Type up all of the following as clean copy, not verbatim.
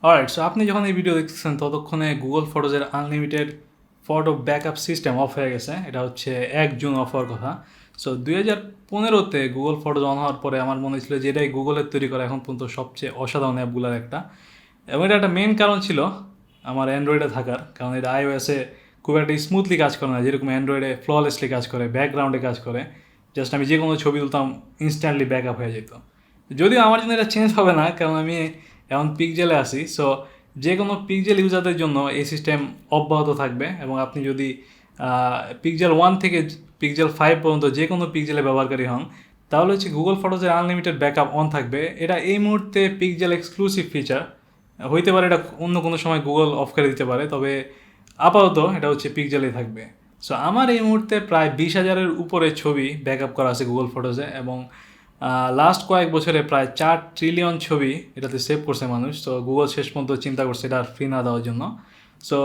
Alright, so আপনি যখন এই ভিডিও দেখতেছেন ততক্ষণে গুগল ফটোজের unlimited photo backup system off হয়ে গেছে। এটা হচ্ছে 1 জুন অফ হওয়ার কথা। সো 2015-তে গুগল ফটোজ অন হওয়ার পরে আমার মনে হয়েছিল যে এটাই গুগলের তৈরি করা এখন পর্যন্ত সবচেয়ে অসাধারণ অ্যাপগুলোর একটা। এবং এটা একটা মেন কারণ ছিল আমার অ্যান্ড্রয়েডে থাকার, কারণ এটা আইওএসে খুব একটা স্মুথলি কাজ করে না, যেরকম অ্যান্ড্রয়েডে ফ্ললেসলি কাজ করে, ব্যাকগ্রাউন্ডে কাজ করে। জাস্ট আমি যে কোনো ছবি তুলতাম ইনস্ট্যান্টলি ব্যাকআপ হয়ে যেত। যদিও আমার জন্য এটা চেঞ্জ হবে না, কারণ আমি এখন পিকজেলে আছি। সো যে কোনো পিকজেল ইউজারদের জন্য এই সিস্টেম অব্যাহত থাকবে, এবং আপনি যদি পিকজেল 1 থেকে পিকজেল 5 পর্যন্ত যে কোনো পিকজেলে ব্যবহারকারী হন, তাহলে হচ্ছে গুগল ফটোজের আনলিমিটেড ব্যাকআপ অন থাকবে। এটা এই মুহূর্তে পিকজেল এক্সক্লুসিভ ফিচার। হইতে পারে এটা অন্য কোনো সময় গুগল অফ করে দিতে পারে, তবে আপাতত এটা হচ্ছে পিকজেলেই থাকবে। সো আমার এই মুহূর্তে প্রায় 20,000-এর উপরে ছবি ব্যাকআপ করা আছে গুগল ফটোজে, এবং লাস্ট কয়েক বছরে প্রায় 4 ট্রিলিয়ন ছবি এটাতে সেভ করছে মানুষ। তো গুগল শেষ পর্যন্ত চিন্তা করছে এটা ফ্রি না দেওয়ার জন্য। সো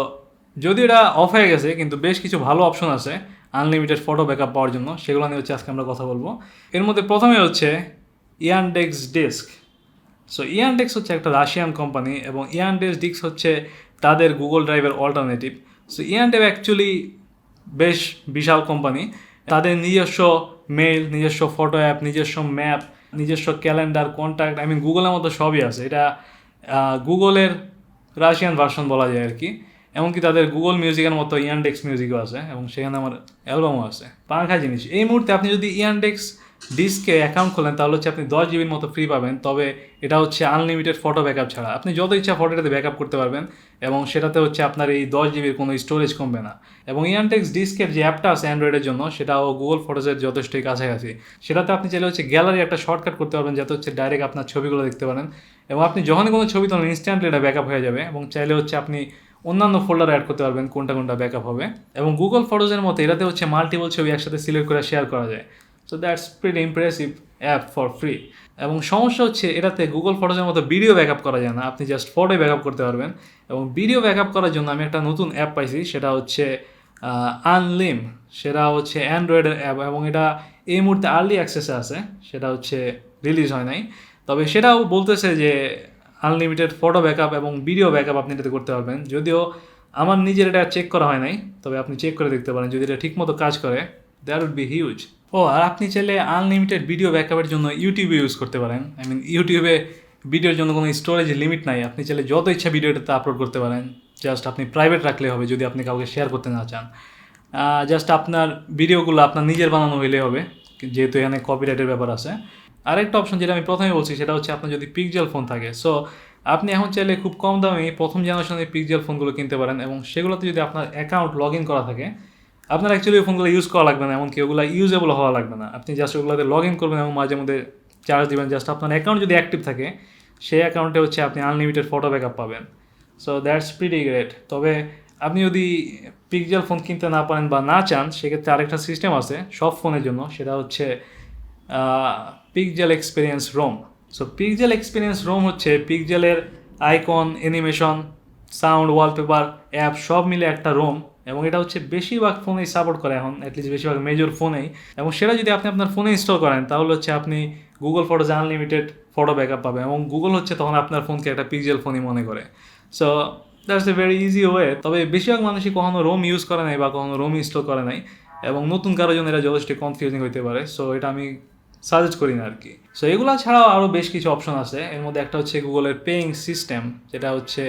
যদি এটা অফ হয়ে গেছে, কিন্তু বেশ কিছু ভালো অপশন আছে আনলিমিটেড ফটো ব্যাকআপ পাওয়ার জন্য, সেগুলো নিয়ে হচ্ছে আজকে আমরা কথা বলবো। এর মধ্যে প্রথমে হচ্ছে ইয়ানডেক্স ডিস্ক। সো ইয়ানডেক্স হচ্ছে একটা রাশিয়ান কোম্পানি, এবং ইয়ানডেক্স ডিস্ক হচ্ছে তাদের গুগল ড্রাইভের অল্টারনেটিভ। সো ইয়ানডেক্স অ্যাকচুয়ালি বেশ বিশাল কোম্পানি। তাদের নিজস্ব মেইল, নিজস্ব ফটো অ্যাপ, নিজস্ব ম্যাপ, নিজস্ব ক্যালেন্ডার, কন্ট্যাক্ট, গুগলের মতো সবই আছে। এটা গুগলের রাশিয়ান ভার্সন বলা যায় আর কি। এমনকি তাদের গুগল মিউজিকের মতো ইয়ানডেক্স মিউজিকও আছে, এবং সেখানে আমার অ্যালবামও আছে। পাঙ্খা জিনিস। এই মুহূর্তে আপনি যদি ইয়ানডেক্স ডিস্কে অ্যাকাউন্ট খোলেন তাহলে হচ্ছে আপনি 10 জিবির মতো ফ্রি পাবেন, তবে এটা হচ্ছে আনলিমিটেড ফটো ব্যাকআপ ছাড়া। আপনি যত ইচ্ছা ফটোটাতে ব্যাকআপ করতে পারবেন, এবং সেটাতে হচ্ছে আপনার এই 10 জিবির কোনো স্টোরেজ কমবে না। এবং ইয়ানডেক্স ডিস্কের যে অ্যাপটা আছে অ্যান্ড্রয়েডের জন্য, সেটাও গুগল ফটোজের যথেষ্টই কাছাকাছি। সেটাতে আপনি চাইলে হচ্ছে গ্যালারি একটা শর্টকাট করতে পারবেন, যাতে হচ্ছে ডাইরেক্ট আপনার ছবিগুলো দেখতে পারেন, এবং আপনি যখনই কোনো ছবি তোলেন ইনস্ট্যান্টলি এটা ব্যাকআপ হয়ে যাবে। এবং চাইলে হচ্ছে আপনি অন্যান্য ফোল্ডার অ্যাড করতে পারবেন কোনটা কোনটা ব্যাকআপ হবে। এবং গুগল ফটোজের মতো এটাতে হচ্ছে মাল্টিপল ছবি একসাথে সিলেক্ট করে শেয়ার করা যায়। So that's pretty impressive app for free. এবং সমস্যা হচ্ছে এটাতে গুগল ফটোজের মতো ভিডিও ব্যাকআপ করা যায় না, আপনি জাস্ট ফটোই ব্যাকআপ করতে পারবেন। এবং ভিডিও ব্যাকআপ করার জন্য আমি একটা নতুন অ্যাপ পাইছি, সেটা হচ্ছে আনলিম। সেটা হচ্ছে অ্যান্ড্রয়েডের অ্যাপ, এবং এটা এই মুহূর্তে আর্লি অ্যাক্সেসে আছে, সেটা হচ্ছে রিলিজ হয় নাই। তবে সেটাও বলতেছে যে আনলিমিটেড ফটো ব্যাকআপ এবং ভিডিও ব্যাকআপ আপনি এটাতে করতে পারবেন। যদিও আমার নিজের এটা চেক করা হয় নাই, তবে আপনি চেক করে দেখতে পারেন। যদি এটা ঠিকমতো কাজ করে, দ্যাট উড বি হিউজ। ও, আর আপনি চাইলে আনলিমিটেড ভিডিও ব্যাকআপের জন্য ইউটিউবে ইউজ করতে পারেন। ইউটিউবে ভিডিওর জন্য কোনো স্টোরেজ লিমিট নাই, আপনি চাইলে যত ইচ্ছা ভিডিওটাতে আপলোড করতে পারেন। জাস্ট আপনি প্রাইভেট রাখলে হবে, যদি আপনি কাউকে শেয়ার করতে না চান। জাস্ট আপনার ভিডিওগুলো আপনার নিজের বানানো হইলে হবে, যেহেতু এখানে কপিরাইটের ব্যাপার আছে। আরেকটা অপশন যেটা আমি প্রথমে বলছি, সেটা হচ্ছে আপনার যদি পিক্সেল ফোন থাকে। সো আপনি এখন চাইলে খুব কম দামে প্রথম জেনারেশনের পিক্সেল ফোনগুলো কিনতে পারেন, এবং সেগুলোতে যদি আপনার অ্যাকাউন্ট লগ ইন করা থাকে, আপনার অ্যাকচুয়ালি ওই ফোনগুলো ইউজ করা লাগবে না, এমনকি ওগুলো ইউজেবল হওয়া লাগবে না। আপনি জাস্ট ওগুলোতে লগ ইন করবেন এবং মাঝে মধ্যে চার্জ দেবেন। জাস্ট আপনার অ্যাকাউন্ট যদি অ্যাক্টিভ থাকে, সেই অ্যাকাউন্টে হচ্ছে আপনি আনলিমিটেড ফটো ব্যাকআপ পাবেন। So that's pretty great. তবে আপনি যদি পিক্সেল ফোন কিনতে না পারেন বা না চান, সেক্ষেত্রে আরেকটা সিস্টেম আছে সব ফোনের জন্য, সেটা হচ্ছে Pixel Experience ROM. So Pixel Experience ROM হচ্ছে পিক্সেলের icon, animation, sound, wallpaper, app সব মিলে একটা রোম। এবং এটা হচ্ছে বেশিরভাগ ফোনেই সাপোর্ট করে এখন, অ্যাটলিস্ট বেশিরভাগ মেজর ফোনেই। এবং সেটা যদি আপনি আপনার ফোনে ইনস্টল করেন, তাহলে হচ্ছে আপনি Google photos unlimited photo backup পাবেন, এবং গুগল হচ্ছে তখন আপনার ফোনকে একটা পিক্সেল ফোনই মনে করে। So that's a very easy way. তবে বেশিরভাগ মানুষই কখনো রোম ইউজ করে নাই বা কখনো রোম ইনস্টল করে নাই, এবং নতুন কারোর জন্য এটা যথেষ্ট কনফিউজিং হতে পারে। সো এটা আমি সাজেস্ট করি না আর কি। সো এগুলো ছাড়াও আরও বেশ কিছু অপশন আছে। এর মধ্যে একটা হচ্ছে গুগলের পেইং সিস্টেম, যেটা হচ্ছে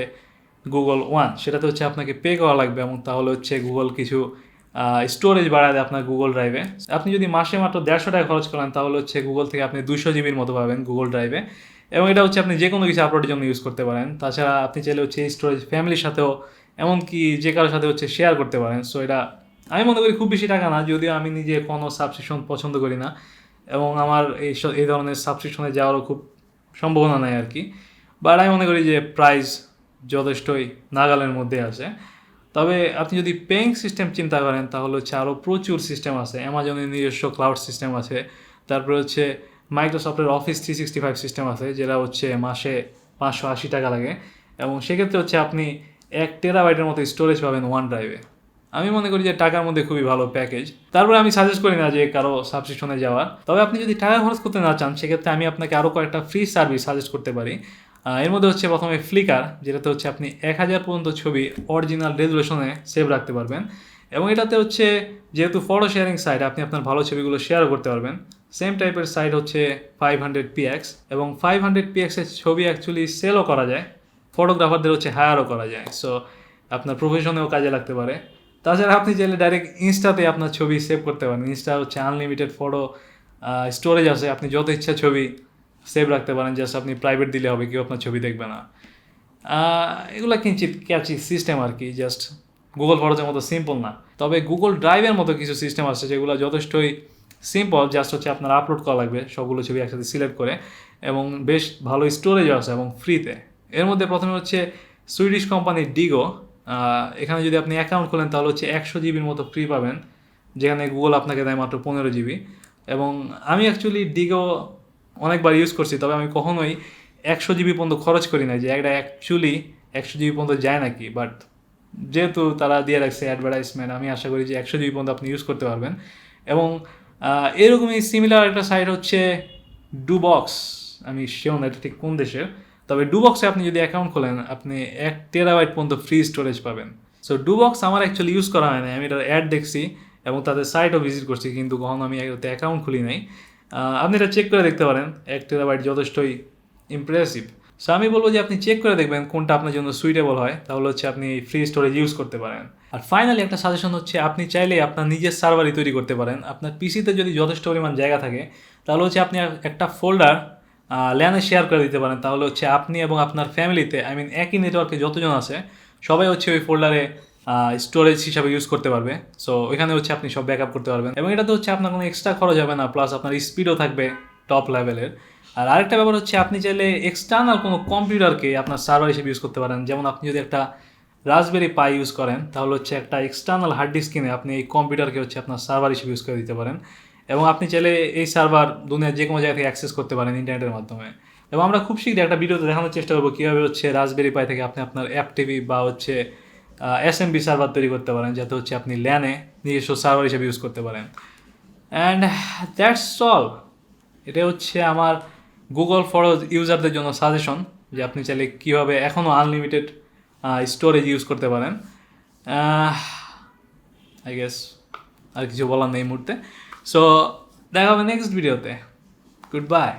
গুগল 1। সেটাতে হচ্ছে আপনাকে পে করা লাগবে, এবং তাহলে হচ্ছে গুগল কিছু স্টোরেজ বাড়ায় দেয় আপনার গুগল ড্রাইভে। আপনি যদি মাসে মাত্র 150 টাকা খরচ করেন, তাহলে হচ্ছে গুগল থেকে আপনি 200 জিবির মতো পাবেন গুগল ড্রাইভে। এবং এটা হচ্ছে আপনি যে কোনো কিছু আপলোডের জন্য ইউজ করতে পারেন। তাছাড়া আপনি চাইলে হচ্ছে এই স্টোরেজ ফ্যামিলির সাথেও, এমনকি যে কারোর সাথে হচ্ছে শেয়ার করতে পারেন। সো এটা আমি মনে করি খুব বেশি টাকা না, যদিও আমি নিজে কোনো সাবস্ক্রিপশন পছন্দ করি না, এবং আমার এই ধরনের সাবস্ক্রিপশনে যাওয়ারও খুব সম্ভাবনা নাই আর কি। বাট আমি মনে করি যে প্রাইস যথেষ্টই নাগালের মধ্যে আছে। তবে আপনি যদি পেইং সিস্টেম চিন্তা করেন, তাহলে হচ্ছে আরও প্রচুর সিস্টেম আছে। অ্যামাজনের নিজস্ব ক্লাউড সিস্টেম আছে, তারপরে হচ্ছে মাইক্রোসফটের অফিস 365 সিস্টেম আছে, যেটা হচ্ছে মাসে 580 টাকা লাগে, এবং সেক্ষেত্রে হচ্ছে আপনি 1 টেরাবাইটের মতো স্টোরেজ পাবেন ওয়ান ড্রাইভে। আমি মনে করি যে টাকার মধ্যে খুবই ভালো প্যাকেজ। তারপরে আমি সাজেস্ট করি না যে কারো সাবস্ক্রিপশনে যাওয়ার। তবে আপনি যদি টাকা খরচ করতে না চান, সেক্ষেত্রে আমি আপনাকে আরও কয়েকটা ফ্রি সার্ভিস সাজেস্ট করতে পারি। এর মধ্যে হচ্ছে প্রথমে ফ্লিকার, যেটাতে হচ্ছে আপনি 1000 পর্যন্ত ছবি অরিজিনাল রেজুলেশনে সেভ রাখতে পারবেন। এবং এটাতে হচ্ছে যেহেতু ফটো শেয়ারিং সাইট, আপনি আপনার ভালো ছবিগুলো শেয়ারও করতে পারবেন। সেম টাইপের সাইট হচ্ছে 500px, এবং 500px এর ছবি অ্যাকচুয়ালি সেলও করা যায়, ফটোগ্রাফারদের হচ্ছে হায়ারও করা যায়। সো আপনার প্রফেশনেও কাজে লাগতে পারে। তাছাড়া আপনি চাইলে ডাইরেক্ট ইনস্টাতে আপনার ছবি সেভ করতে পারেন। ইনস্টা হচ্ছে আনলিমিটেড ফটো স্টোরেজ আছে, আপনি যত ইচ্ছা ছবি সেভ রাখতে পারেন, জাস্ট আপনি প্রাইভেট দিলে হবে, কেউ আপনার ছবি দেখবে না। এগুলো কিঞ্চিত ক্যাচি সিস্টেম আর কি, জাস্ট গুগল ফটোজের মতো সিম্পল না। তবে গুগল ড্রাইভের মতো কিছু সিস্টেম আছে যেগুলো যথেষ্টই সিম্পল, জাস্ট হচ্ছে আপনার আপলোড করা লাগবে সবগুলো ছবি একসাথে সিলেক্ট করে, এবং বেশ ভালো স্টোরেজও আছে এবং ফ্রিতে। এর মধ্যে প্রথমে হচ্ছে সুইডিশ কোম্পানির ডিগো। এখানে যদি আপনি অ্যাকাউন্ট খোলেন তাহলে হচ্ছে 100 জিবির মতো ফ্রি পাবেন, যেখানে গুগল আপনাকে দেয় মাত্র 15 জিবি। এবং আমি অ্যাকচুয়ালি ডিগো অনেকবার ইউজ করছি, তবে আমি কখনোই 100 জিবি পর্যন্ত খরচ করি না, যে একটা অ্যাকচুয়ালি 100 জিবি পর্যন্ত যায় নাকি। বাট যেহেতু তারা দিয়ে রাখছে অ্যাডভার্টাইজমেন্ট, আমি আশা করি যে 100 জিবি পর্যন্ত আপনি ইউজ করতে পারবেন। এবং এরকমই সিমিলার একটা সাইট হচ্ছে ডুবক্স, আমি শিওর না এটা ঠিক কোন দেশের, তবে ডুবক্সে আপনি যদি অ্যাকাউন্ট খোলেন আপনি 1 টেরাবাইট পর্যন্ত ফ্রি স্টোরেজ পাবেন। সো ডুবক্স আমার অ্যাকচুয়ালি ইউজ করা হয় না, আমি এটার অ্যাড দেখছি এবং তাদের সাইটও ভিজিট করছি, কিন্তু কখনো আমি এটাতে অ্যাকাউন্ট খুলি নাই। আপনি এটা চেক করে দেখতে পারেন, 1 টেরাবাইট যথেষ্টই ইমপ্রেসিভ। সো আমি বলবো যে আপনি চেক করে দেখবেন কোনটা আপনার জন্য সুইটেবল হয়, তাহলে হচ্ছে আপনি ফ্রি স্টোরেজ ইউজ করতে পারেন। আর ফাইনালি একটা সাজেশন হচ্ছে, আপনি চাইলে আপনার নিজের সার্ভারই তৈরি করতে পারেন। আপনার পিসিতে যদি যথেষ্ট পরিমাণ জায়গা থাকে তাহলে হচ্ছে আপনি একটা ফোল্ডার ল্যানে শেয়ার করে দিতে পারেন, তাহলে হচ্ছে আপনি এবং আপনার ফ্যামিলিতে, আই মিন একই নেটওয়ার্কে যতজন আছে সবাই হচ্ছে ওই ফোল্ডারে স্টোরেজ হিসাবে ইউজ করতে পারবে। সো ওইখানে হচ্ছে আপনি সব ব্যাকআপ করতে পারবেন, এবং এটাতে হচ্ছে আপনার কোনো এক্সট্রা খরচ হবে না, প্লাস আপনার স্পিডও থাকবে টপ লেভেলের। আর আরেকটা ব্যাপার হচ্ছে, আপনি চাইলে এক্সটার্নাল কোনো কম্পিউটারকে আপনার সার্ভার হিসেবে ইউজ করতে পারেন। যেমন আপনি যদি একটা রাসবেরি পাই ইউজ করেন তাহলে হচ্ছে একটা এক্সটার্নাল হার্ড ডিস্ক কিনে আপনি এই কম্পিউটারকে হচ্ছে আপনার সার্ভার হিসেবে ইউজ করে দিতে পারেন, এবং আপনি চাইলে এই সার্ভার দুনিয়ার যে কোনো জায়গা থেকে অ্যাক্সেস করতে পারেন ইন্টারনেটের মাধ্যমে। এবং আমরা খুব শীঘ্রই একটা ভিডিওতে দেখানোর চেষ্টা করবো কীভাবে হচ্ছে রাসবেরি পাই থেকে আপনি আপনার অ্যাপ টিভি বা হচ্ছে এসএমবি সার্ভার তৈরি করতে পারেন, যাতে হচ্ছে আপনি ল্যানে নিজস্ব সার্ভার হিসেবে ইউজ করতে পারেন। And that's all. এটা হচ্ছে আমার গুগল ফটোজ ইউজারদের জন্য সাজেশন, যে আপনি চাইলে কীভাবে এখনও আনলিমিটেড স্টোরেজ ইউজ করতে পারেন। আই গেস আর কিছু বলার নেই এই মুহূর্তে। সো দেখা হবে নেক্সট ভিডিওতে। Good bye.